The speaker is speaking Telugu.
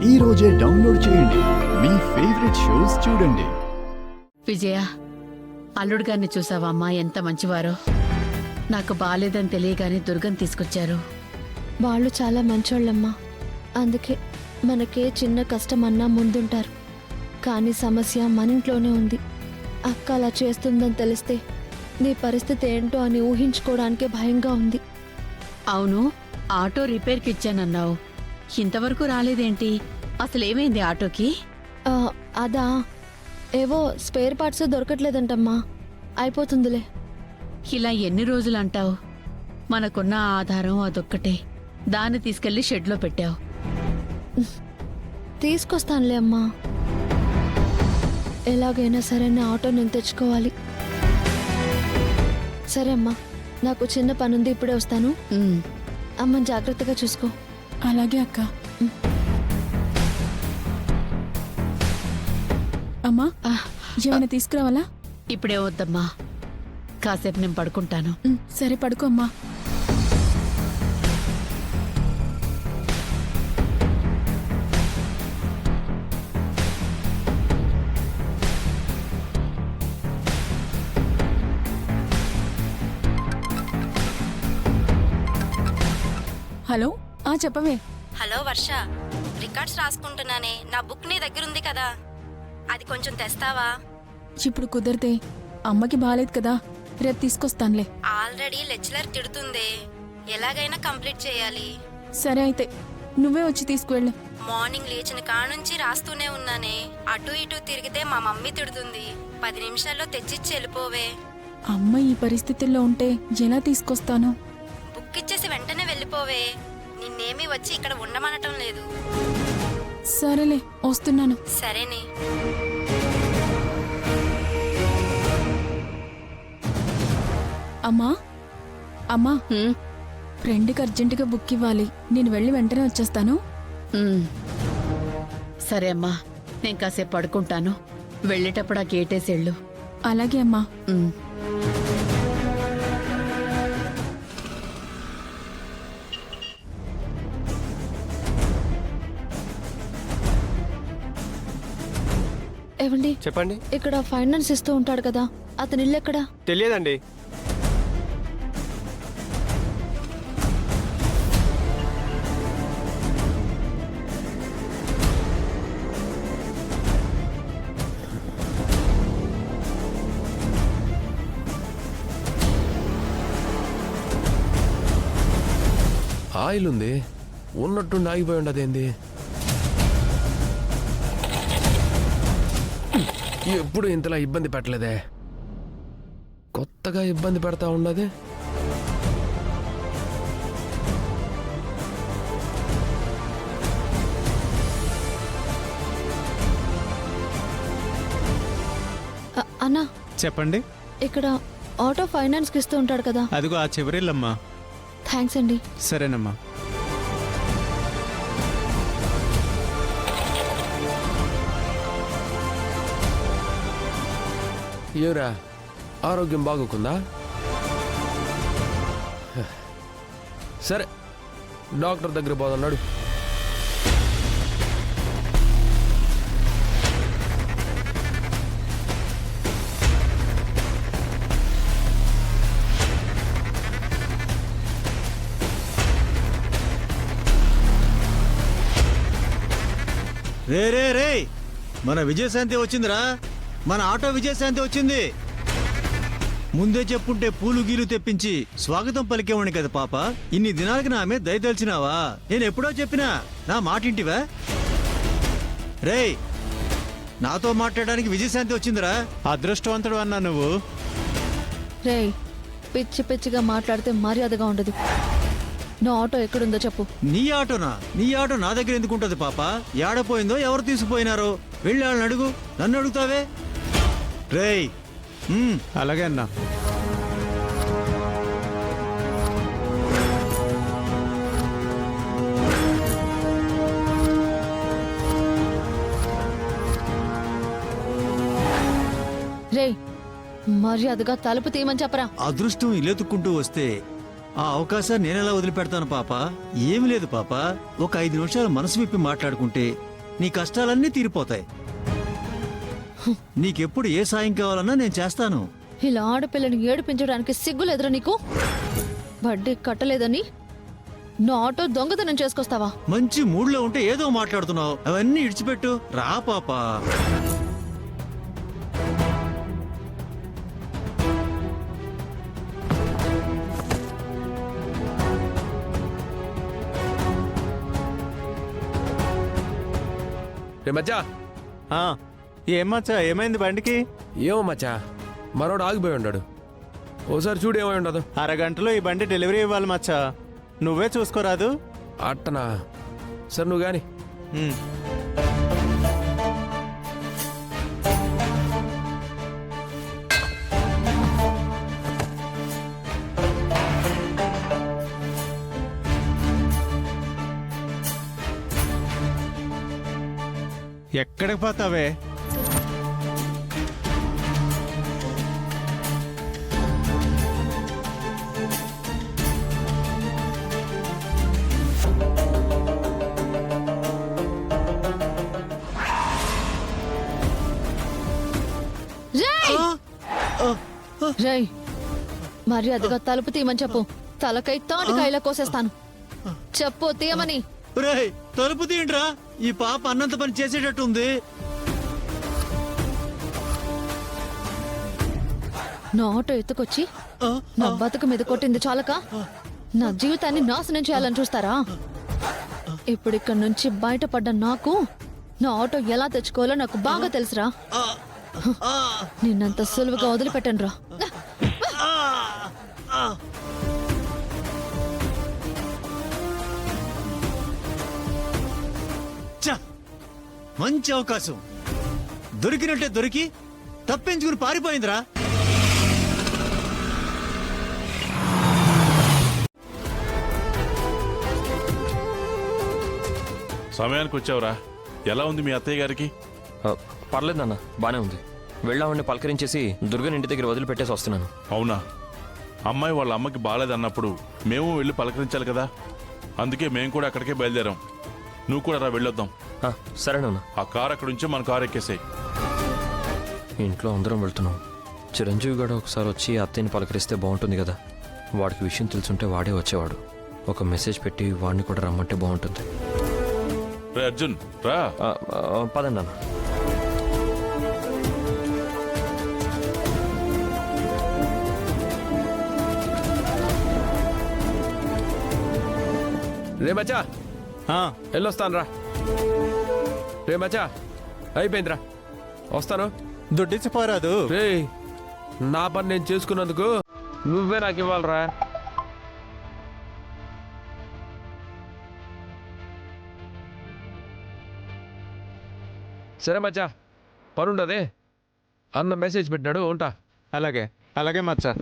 ఈ రోజే డౌన్లోడ్ చేయండి. మీ ఫేవరెట్ షోస్ చూడండి. విజయ, అల్లుడు గారిని చూసావా అమ్మా? ఎంత మంచివారో. నాకు బాలేదని తెలియగానే దుర్గం తీసుకొచ్చారు. వాళ్ళు చాలా మంచోళ్ళమ్మా. అందుకే మనకే చిన్న కష్టమన్నా ముందుంటారు. కానీ సమస్య మన ఇంట్లోనే ఉంది. అక్క అలా చేస్తుందని తెలిస్తే నీ పరిస్థితి ఏంటో అని ఊహించుకోవడానికే భయంగా ఉంది. అవును, ఆటో రిపేర్కి ఇచ్చానన్నావు, ఇంతవరకు రాలేదేంటి? అసలేమైంది ఆటోకి? అదా, ఏవో స్పేర్ పార్ట్స్ దొరకట్లేదంటమ్మా. అయిపోతుందిలే. ఇలా ఎన్ని రోజులు అంటావు? మనకున్న ఆధారం అదొక్కటే. దాన్ని తీసుకెళ్లి షెడ్లో పెట్టావు. తీసుకొస్తానులే అమ్మా. ఎలాగైనా సరే నా ఆటో నేను తెచ్చుకోవాలి. సరే అమ్మా, నాకు చిన్న పనుంది, ఇప్పుడే వస్తాను. అమ్మని జాగ్రత్తగా చూసుకో. అలాగే అక్క. అమ్మా, ఏమైనా తీసుకురావాలా? ఇప్పుడే వద్దమ్మా, కాసేపు నేను పడుకుంటాను. సరే పడుకో అమ్మా. హలో, చెప్పవే. హలో వర్ష, రికార్డ్స్ రాసుకుంటున్నానే. నా బుక్ నీ దగ్గర ఉంది కదా, అది కొంచెం తెస్తావా? ఇప్పుడు కుదరదే, అమ్మకి బాలేదు కదా. రేపు తీసుకొస్తానులే. ఆల్రెడీ లెక్చరర్ తిడుతుందే, ఎలాగైనా కంప్లీట్ చేయాలి. సరే అయితే నువ్వే వచ్చి తీసుకువెళ్ళు. మార్నింగ్ లేచిన కానుంచి రాస్తూనే ఉన్నానే. అటు ఇటు తిరిగితే మా మమ్మీ తిడుతుంది. 10 నిమిషాల్లో తెచ్చిచ్చి వెళ్ళిపోవే. అమ్మ ఈ పరిస్థితుల్లో ఉంటే ఎలా తీసుకొస్తాను? బుక్ ఇచ్చేసి వెంటనే వెళ్ళిపోవే. నిన్నేమీ వచ్చి ఇక్కడ ఉండమనటం లేదు. సరేలే, వస్తున్నాను. సరేనే. అమ్మా, అమ్మా, హ్మ్? ఫ్రెండ్కి అర్జెంటుగా బుక్ ఇవ్వాలి. నేను వెళ్ళి వెంటనే వచ్చేస్తాను. సరే అమ్మా, నేను కాసేపు పడుకుంటాను. వెళ్ళేటప్పుడు ఆ గేటేసేళ్ళు. అలాగే అమ్మా. ఏవండి, చెప్పండి. ఇక్కడ ఫైనాన్స్ ఇస్తూ ఉంటాడు కదా, అతని ఇల్లు ఎక్కడా? తెలియదండి. ఆయిల్ ఉంది, ఉన్నట్టుండి ఆగిపోయి ఉండదేంది? ఎప్పుడు ఇంతలా ఇబ్బంది పెట్టలేదే, కొత్తగా ఇబ్బంది పెడతా ఉండదే. అన్నా, చెప్పండి. ఇక్కడ ఆటో ఫైనాన్స్కి ఇస్తూ ఉంటాడు కదా. అదిగో ఆ చివరిల్లమ్మా. థ్యాంక్స్ అండి. సరేనమ్మా. ఏరా, ఆరోగ్యం బాగోకుందా? సరే, డాక్టర్ దగ్గర పోదన్నాడు. రే రే రే, మన విజయశాంతి వచ్చిందిరా. మన ఆటో విజయశాంతి వచ్చింది. ముందే చెప్పుంటే పూలు గీలు తెప్పించి స్వాగతం పలికేవాణ్ణి కదా పాప. ఇన్ని దినాలకి నా మీద దయ తెలిసినావా? నేను ఎప్పుడో చెప్పినా, నా మాటింటివా? రేయ్, నాతో మాట్లాడడానికి విజయశాంతి వచ్చిందిరా. అదృష్టవంతుడు అన్నా నువ్వు. రేయ్, పిచ్చి పిచ్చిగా మాట్లాడితే మర్యాదగా ఉండదు. నా ఆటో ఎక్కడుందో చెప్పు. నీ ఆటోనా? నీ ఆటో నా దగ్గర ఎందుకుంటది పాప? ఏడపోయిందో, ఎవరు తీసుకుపోయినారో వెళ్ళి వాళ్ళని అడుగు. నన్ను అడుగుతావే? రేయ్, అలాగే అన్నా. రేయ్, మర్యాదగా తలుపు తీయమని చెప్పరా. అదృష్టం ఇల్లెత్తుకుంటూ వస్తే ఆ అవకాశాన్ని నేనెలా వదిలిపెడతాను పాప? ఏమి లేదు పాప, ఒక 5 నిమిషాలు మనసు విప్పి మాట్లాడుకుంటే నీ కష్టాలన్నీ తీరిపోతాయి. నీకెప్పుడు ఏ సాయం కావాలన్నా నేను చేస్తాను. ఇలా ఆడపిల్లని ఏడిపించడానికి సిగ్గులేదురా నీకు? వడ్డీ కట్టలేదని నా ఆటో దొంగతనం చేసుకొస్తావా? మంచి మూడ్లో ఉంటే ఏదో మాట్లాడుతున్నావు. అవన్నీ ఇడిచిపెట్టు. రా పాపా. రే మచ్చా, ఏం మచ్చా, ఏమైంది బండికి? ఏమో మచ్చా, మనోడు ఆగిపోయి ఉన్నాడు. ఓసారి చూడు ఏమై ఉండదు. అరగంటలో ఈ బండి డెలివరీ ఇవ్వాలి మచ్చా, నువ్వే చూసుకోరాదు? అట్టనా, సరే నువ్వు కానీ. ఉమ్. ఎక్కడికి పోతావే? రేయ్, మర్యాదగా తలుపు తీయమని చెప్పు. తలకై తాటికాయలా కోసేస్తాను. చెప్పు తీయమని. రేయ్, తలుపు తీయండిరా. ఈ పాప అన్నంత పని చేసేటట్టుంది. నా ఆటో ఎత్తుకొచ్చి నా బతుకు మీద కొట్టింది చాలక నా జీవితాన్ని నాశనం చేయాలని చూస్తారా? ఇప్పుడు ఇక్కడి నుంచి బయటపడ్డ నాకు నా ఆటో ఎలా తెచ్చుకోవాలో నాకు బాగా తెలుసురా. నిన్నంత సులువుగా వదిలిపెట్టను రా. చ్చ! మంచి అవకాశం దొరికినట్టే దొరికి తప్పించుకుని పారిపోయిందిరా. సమయానికి వచ్చావురా. ఎలా ఉంది మీ అత్తయ్య గారికి? పర్లేదు నాన్న, బానే ఉంది. వెళ్ళామని పలకరించేసి దుర్గని ఇంటి దగ్గర వదిలిపెట్టేసి వస్తున్నాను. అవునా? అమ్మాయి వాళ్ళ అమ్మకి బాగాలేదన్నప్పుడు మేము వెళ్ళి పలకరించాలి కదా, అందుకే మేము కూడా అక్కడికే బయలుదేరాం. నువ్వు కూడా రా, వెళ్ళొద్దాం. సరే నాన్న. ఆ కారు అక్కడ ఉంచి మన కారు ఎక్కేసాయి. ఇంట్లో అందరం వెళ్తున్నాం. చిరంజీవి గడ ఒకసారి వచ్చి అత్తయ్యని పలకరిస్తే బాగుంటుంది కదా. వాడికి విషయం తెలుసుంటే వాడే వచ్చేవాడు. ఒక మెసేజ్ పెట్టి వాడిని కూడా రమ్మంటే బాగుంటుంది. రే అర్జున్, రా. పదండి నాన్న. రే మచ్చా, వెళ్ళొస్తాను రా. రే మచ్చా, అయిపోయిందిరా, వస్తాను. దుడ్డిచ్చిపోరాదు. రే, నా పని నేను చేసుకున్నందుకు నువ్వే నాకు ఇవ్వాలరా. సరే మచ్చా, పనుండదే. అన్న మెసేజ్ పెట్టినాడు, ఉంటా. అలాగే అలాగే మచ్చా.